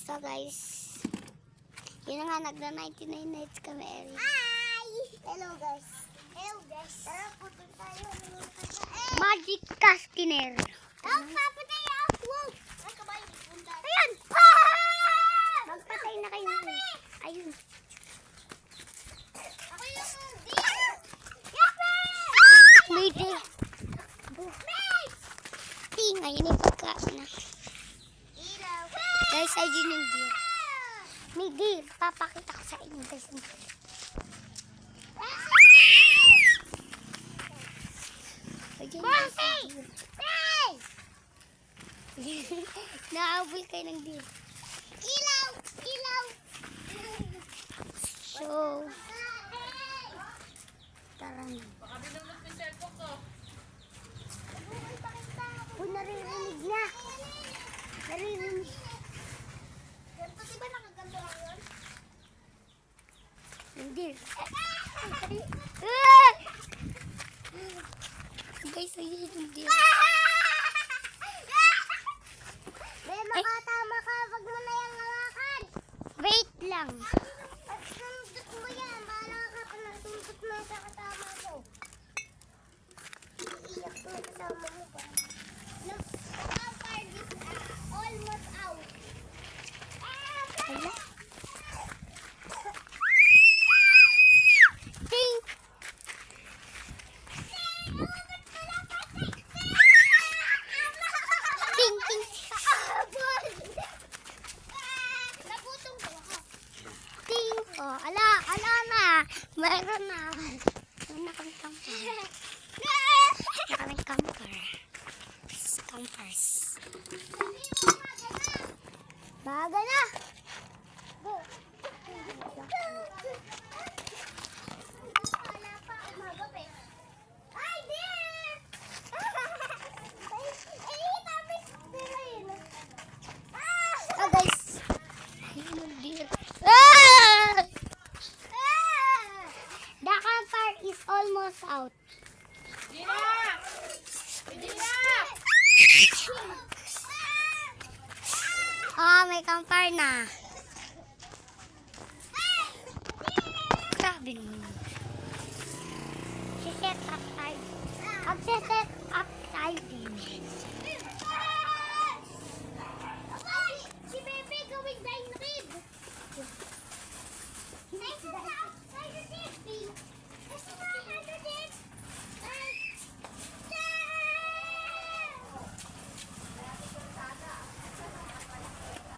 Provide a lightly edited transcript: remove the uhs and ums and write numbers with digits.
So guys, yun na nga, nagda-99 nights kami, Eri. Hi! Hello guys. Hello guys. Tara, putol tayo. Magic Caskiner. Oh, papatay ako! Ay, kabayo. Ayan! Magpatay na kayo. Ayun. Ako yung deer! May deer. Ngayon yung pagkain na. Ilaw! Guys, ayun yung deer. May deer. Papakita ko sa inyo guys. Ayun guys, yung deer. Naabol kayo ng deer. Ilaw! Ilaw! So, tara na. Uy, naririnig na. Naririnig. Ganito, diba nakaganto lang yun? Hindi. Guys, ayun yung deer. May makatama ka, wag mo na yung hawakan. Wait lang. At sundot mo yan, bahala ka pa na sundot mo sa kasama mo. Iiyak mo kasama mo ba? No, how far this almost out. Wala. Ting! Ting! Ting! Naputong ko ako. Ting! Oh, ala na. Meron na. Meron na kami camper. Meron na kami camper. Campers. Baga na. Wala pa, magabi. Ay, dear! Eh, tapos din. Oh guys. Ayun yung deer. Ah! The camper is almost out. Ah, may camper na. Grabe naman. Si-set up tayo. Mag-set up tayo din.